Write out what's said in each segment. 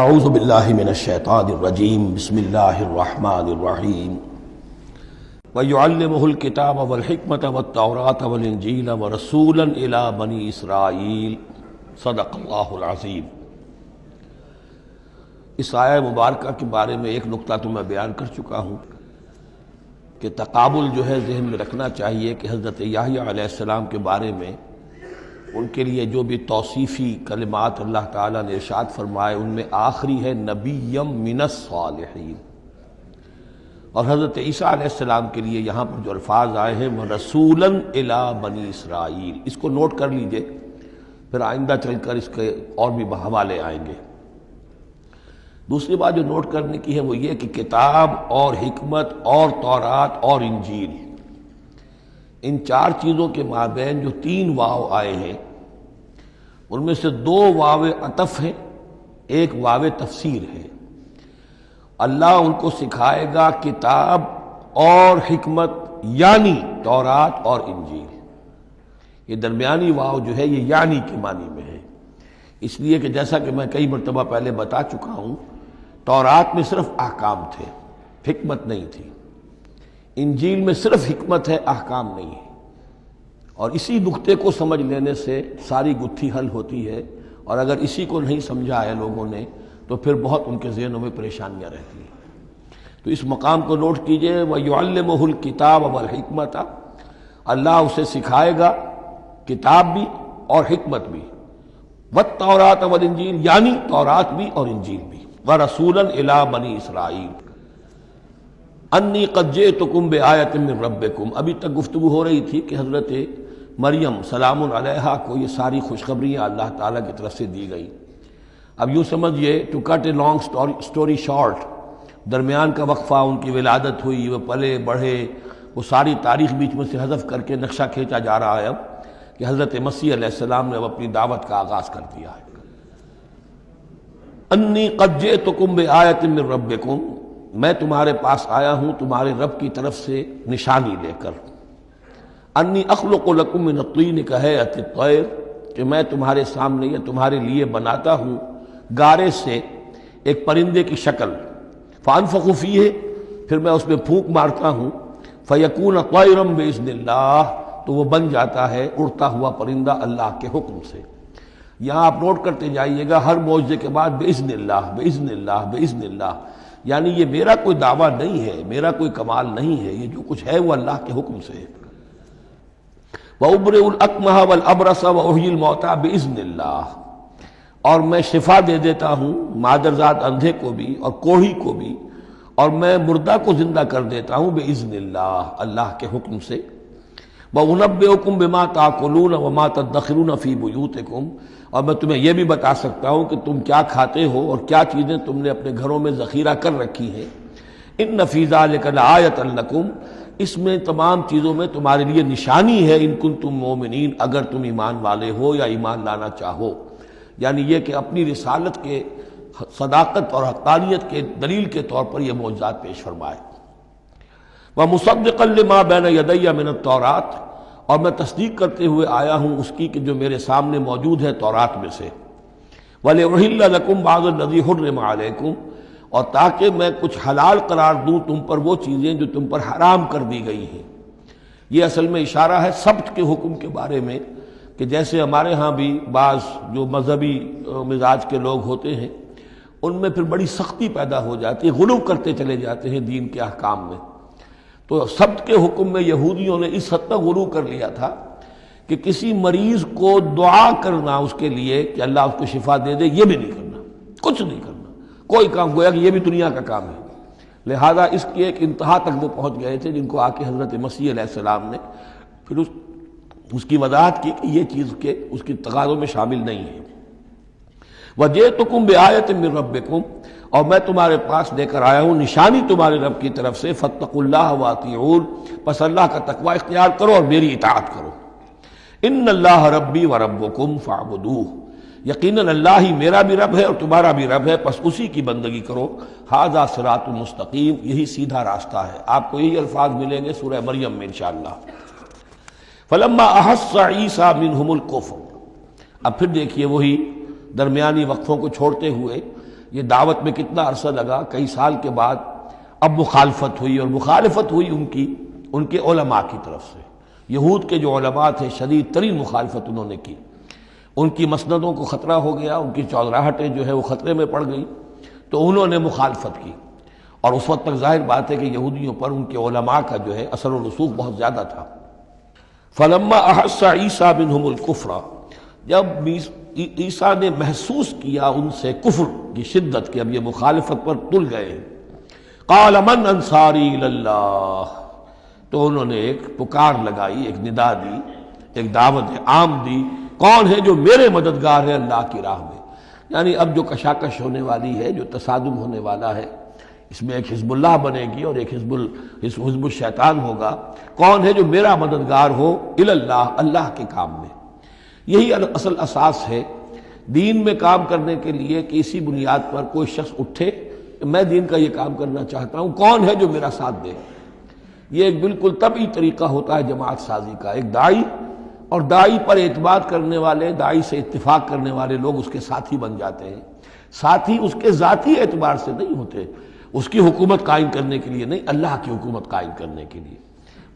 اعوذ باللہ من الشیطان الرجیم بسم اللہ الرحمن الرحیم وَيُعَلِّمُهُ الْكِتَابَ وَالْحِكْمَةَ وَالتَّوْرَاةَ وَالْإِنْجِيلَ وَرَسُولًا إِلَى بَنِي إِسْرَائِيلَ صدق اللہ العظیم۔ اس آیہ مبارکہ کے بارے میں ایک نقطہ تو میں بیان کر چکا ہوں کہ تقابل جو ہے ذہن میں رکھنا چاہیے کہ حضرت یحییٰ علیہ السلام کے بارے میں ان کے لیے جو بھی توصیفی کلمات اللہ تعالیٰ نے ارشاد فرمائے ان میں آخری ہے نبیم من الصالحین، اور حضرت عیسیٰ علیہ السلام کے لیے یہاں پر جو الفاظ آئے ہیں وہ رسولاً الی بنی اسرائیل، اس کو نوٹ کر لیجئے، پھر آئندہ چل کر اس کے اور بھی حوالے آئیں گے۔ دوسری بات جو نوٹ کرنے کی ہے وہ یہ کہ کتاب اور حکمت اور تورات اور انجیل، ان چار چیزوں کے مابین جو تین واو آئے ہیں ان میں سے دو واو عطف ہیں، ایک واو تفسیر ہے۔ اللہ ان کو سکھائے گا کتاب اور حکمت، یعنی تورات اور انجیل۔ یہ درمیانی واو جو ہے یہ یعنی کے معنی میں ہے، اس لیے کہ جیسا کہ میں کئی مرتبہ پہلے بتا چکا ہوں، تورات میں صرف احکام تھے، حکمت نہیں تھی۔ انجیل میں صرف حکمت ہے، احکام نہیں ہے، اور اسی نقطے کو سمجھ لینے سے ساری گتھی حل ہوتی ہے، اور اگر اسی کو نہیں سمجھا ہے لوگوں نے تو پھر بہت ان کے ذہنوں میں پریشانیاں رہتی ہیں۔ تو اس مقام کو نوٹ کیجئے، وَيُعَلِّمُهُ الْكِتَابَ وَالْحِكْمَةَ، اللہ اسے سکھائے گا کتاب بھی اور حکمت بھی، وَالتَّوْرَاةَ وَالْإِنْجِيلَ، یعنی تورات بھی اور انجیل بھی، وَرَسُولًا إِلَىٰ بَنِي إِسْرَائِيلَ انی قد جئتکم بآیۃ من ربکم۔ ابھی تک گفتگو ہو رہی تھی کہ حضرت مریم سلام علیہا کو یہ ساری خوشخبریاں اللہ تعالیٰ کی طرف سے دی گئی۔ اب یوں سمجھئے، to cut a long story short, درمیان کا وقفہ، ان کی ولادت ہوئی، وہ پلے بڑھے، وہ ساری تاریخ بیچ میں سے حذف کر کے نقشہ کھینچا جا رہا ہے اب کہ حضرت مسیح علیہ السلام نے اب اپنی دعوت کا آغاز کر دیا ہے۔ انی قد جئتکم بآیۃ من ربکم، میں تمہارے پاس آیا ہوں تمہارے رب کی طرف سے نشانی لے کر۔ انی اخلق لکم من الطین کہیئۃ الطیر، کہ میں تمہارے سامنے یا تمہارے لیے بناتا ہوں گارے سے ایک پرندے کی شکل، فانفخ فیہ، پھر میں اس میں پھونک مارتا ہوں، فیکون طیرا باذن اللہ، تو وہ بن جاتا ہے اڑتا ہوا پرندہ اللہ کے حکم سے۔ یہاں آپ نوٹ کرتے جائیے گا، ہر معجزے کے بعد باذن اللہ باذن اللہ باذن اللہ، یعنی یہ میرا کوئی دعویٰ نہیں ہے، میرا کوئی کمال نہیں ہے، یہ جو کچھ ہے وہ اللہ کے حکم سے ہے۔ وَأُبْرِئُ الْأَكْمَحَ وَالْأَبْرَصَ وَأُحْيِي الْمَوْتَىٰ بِإِذْنِ اللَّهِ، اور میں شفا دے دیتا ہوں مادرزاد اندھے کو بھی اور کوڑھی کو بھی، اور میں مردہ کو زندہ کر دیتا ہوں بِإِذْنِ اللَّهِ، اللہ کے حکم سے۔ وَأُنَبِّئُكُم بِمَا تَأْكُلُونَ وَمَا تَدَّخِرُونَ فِي بُيُوتِكُمْ، اور میں تمہیں یہ بھی بتا سکتا ہوں کہ تم کیا کھاتے ہو اور کیا چیزیں تم نے اپنے گھروں میں ذخیرہ کر رکھی ہیں۔ ان فی ذلک لآیۃ لکم، اس میں تمام چیزوں میں تمہارے لیے نشانی ہے، ان کنتم مومنین، اگر تم ایمان والے ہو یا ایمان لانا چاہو، یعنی یہ کہ اپنی رسالت کے صداقت اور حقانیت کے دلیل کے طور پر یہ معجزات پیش فرمائے۔ وَمُصَدِّقًا لِمَا بَيْنَ يَدَيَّ مِنَ التَّوْرَاةِ، اور میں تصدیق کرتے ہوئے آیا ہوں اس کی کہ جو میرے سامنے موجود ہے تورات میں سے۔ وَلِأُحِلَّ لَكُمْ بَعْضَ الَّذِي حُرِّمَ عَلَيْكُمْ، اور تاکہ میں کچھ حلال قرار دوں تم پر وہ چیزیں جو تم پر حرام کر دی گئی ہیں۔ یہ اصل میں اشارہ ہے سبت کے حکم کے بارے میں، کہ جیسے ہمارے ہاں بھی بعض جو مذہبی مزاج کے لوگ ہوتے ہیں ان میں پھر بڑی سختی پیدا ہو جاتی ہے، غلو کرتے چلے جاتے ہیں دین کے احکام میں۔ تو سبت کے حکم میں یہودیوں نے اس حد تک غلو کر لیا تھا کہ کسی مریض کو دعا کرنا اس کے لیے کہ اللہ اس کو شفا دے دے، یہ بھی نہیں کرنا، کچھ نہیں کرنا، کوئی کام، گویا کہ یہ بھی دنیا کا کام ہے۔ لہذا اس کی ایک انتہا تک وہ پہنچ گئے تھے جن کو آ کے حضرت مسیح علیہ السلام نے پھر اس کی وضاحت کی کہ یہ چیز کے اس کی تقاضوں میں شامل نہیں ہے۔ وَجِئْتُكُم بِآیَةٍ مِّن رَبِّكُمْ، اور میں تمہارے پاس لے کر آیا ہوں نشانی تمہارے رب کی طرف سے، فَاتَّقُوا اللَّهَ وَأَطِیعُونِ، پس اللہ کا تقوی اختیار کرو اور میری اطاعت کرو۔ ان اللہ ربی وربکم فاعبدوہ، یقیناً اللہ ہی میرا بھی رب ہے اور تمہارا بھی رب ہے، پس اسی کی بندگی کرو۔ ھذا صراط مستقیم، یہی سیدھا راستہ ہے۔ آپ کو یہی الفاظ ملیں گے سورہ مریم میں انشاءاللہ۔ فلما احس عیسیٰ منہم الکفر، اب پھر دیکھیے وہی درمیانی وقفوں کو چھوڑتے ہوئے یہ دعوت میں کتنا عرصہ لگا، کئی سال کے بعد اب مخالفت ہوئی، اور مخالفت ہوئی ان کے علماء کی طرف سے۔ یہود کے جو علماء تھے شدید ترین مخالفت انہوں نے کی، ان کی مسندوں کو خطرہ ہو گیا، ان کی چودراہٹیں جو ہے وہ خطرے میں پڑ گئی، تو انہوں نے مخالفت کی۔ اور اس وقت تک ظاہر بات ہے کہ یہودیوں پر ان کے علماء کا جو ہے اثر و رسوخ بہت زیادہ تھا۔ فلما احس عیسیٰ منہم الکفر، جب عیسیٰ نے محسوس کیا ان سے کفر کی شدت کہ اب یہ مخالفت پر تل گئے، قال من انصاری الی اللہ، تو انہوں نے ایک پکار لگائی، ایک ندا دی، ایک دعوت عام دی، کون ہے جو میرے مددگار ہے اللہ کی راہ میں؟ یعنی اب جو کشاکش ہونے والی ہے، جو تصادم ہونے والا ہے، اس میں ایک حزب اللہ بنے گی اور ایک حزب الشیطان ہوگا، کون ہے جو میرا مددگار ہو الی اللہ، اللہ کے کام میں۔ یہی اصل اساس ہے دین میں کام کرنے کے لیے کہ اسی بنیاد پر کوئی شخص اٹھے کہ میں دین کا یہ کام کرنا چاہتا ہوں، کون ہے جو میرا ساتھ دے۔ یہ ایک بالکل طبعی طریقہ ہوتا ہے جماعت سازی کا، ایک داعی اور داعی پر اعتماد کرنے والے، داعی سے اتفاق کرنے والے لوگ اس کے ساتھی بن جاتے ہیں۔ ساتھی اس کے ذاتی اعتبار سے نہیں ہوتے، اس کی حکومت قائم کرنے کے لیے نہیں، اللہ کی حکومت قائم کرنے کے لیے،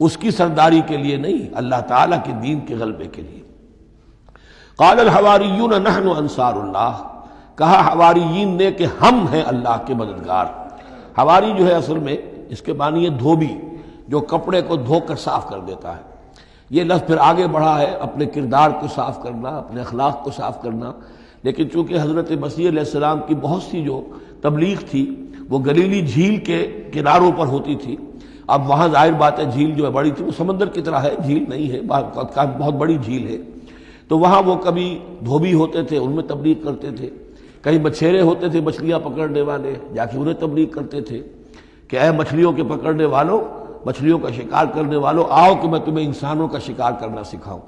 اس کی سرداری کے لیے نہیں، اللہ تعالیٰ کے دین کے غلبے کے لیے۔ قال الحواریون نحن انصار اللہ، کہا حواریین نے کہ ہم ہیں اللہ کے مددگار۔ حواری جو ہے اصل میں اس کے معنی ہے دھوبی، جو کپڑے کو دھو کر صاف کر دیتا ہے۔ یہ لفظ پھر آگے بڑھا ہے اپنے کردار کو صاف کرنا، اپنے اخلاق کو صاف کرنا، لیکن چونکہ حضرت مسیح علیہ السلام کی بہت سی جو تبلیغ تھی وہ گلیلی جھیل کے کناروں پر ہوتی تھی۔ اب وہاں ظاہر بات ہے جھیل جو ہے بڑی تھی، وہ سمندر کی طرح ہے، جھیل نہیں ہے، بہت بڑی جھیل ہے، تو وہاں وہ کبھی دھوبی ہوتے تھے، ان میں تبلیغ کرتے تھے، کئی مچھیرے ہوتے تھے مچھلیاں پکڑنے والے، جا کے انہیں تبلیغ کرتے تھے کہ اے مچھلیوں کے پکڑنے والوں، مچھلیوں کا شکار کرنے والوں، آؤ کہ میں تمہیں انسانوں کا شکار کرنا سکھاؤں۔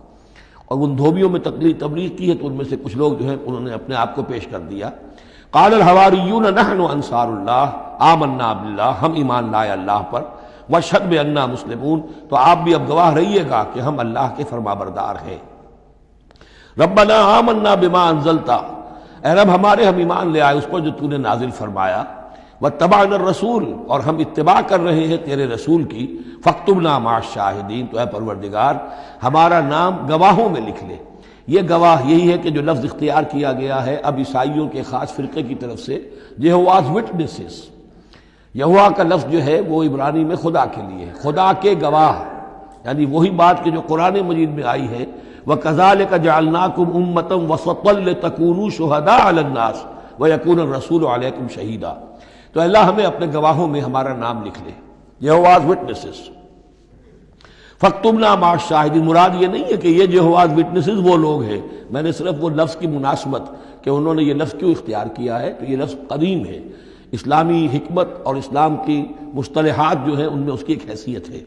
اور ان دھوبیوں میں تبلیغ کی ہے، تو ان میں سے کچھ لوگ جو ہے انہوں نے اپنے آپ کو پیش کر دیا۔ قال الحواریون نحن انصار اللہ آمنا باللہ، ہم ایمان لائے اللہ پر، واشہد بأننا مسلمون، تو آپ بھی اب گواہ رہیے گا کہ ہم اللہ کے فرمانبردار ہیں۔ ربنا آمنا بما انزلتا، اے رب ہمارے ہم ایمان لے آئے اس پر جو تو نے نازل فرمایا، واتبعنا الرسول، اور ہم اتباع کر رہے ہیں تیرے رسول کی، فاکتبنا مع الشاہدین، تو اے پروردگار ہمارا نام گواہوں میں لکھ لے۔ یہ گواہ یہی ہے کہ جو لفظ اختیار کیا گیا ہے اب عیسائیوں کے خاص فرقے کی طرف سے، یہواز وٹنسز، یہوا کا لفظ جو ہے وہ عبرانی میں خدا کے لیے ہے، خدا کے گواہ، یعنی وہی بات کہ جو قرآن مجید میں آئی ہے وَكَذَلِكَ جَعَلْنَاكُمْ أُمَّةً وَسَطًا لِتَكُونُوا شُهَدَاءَ عَلَى النَّاسِ وَيَكُونَ الرَّسُولُ عَلَيْكُمْ شَهِيدًا، تو اللہ ہمیں اپنے گواہوں میں ہمارا نام لکھ لے، یہواز وٹنسز۔ فاکتبنا مع الشاہدین، مراد یہ نہیں ہے کہ یہ یہواز وٹنسز وہ لوگ ہیں، میں نے صرف وہ لفظ کی مناسبت کہ انہوں نے یہ لفظ کیوں اختیار کیا ہے، تو یہ لفظ قدیم ہے، اسلامی حکمت اور اسلام کی مصطلحات جو ہیں ان میں اس کی ایک حیثیت ہے۔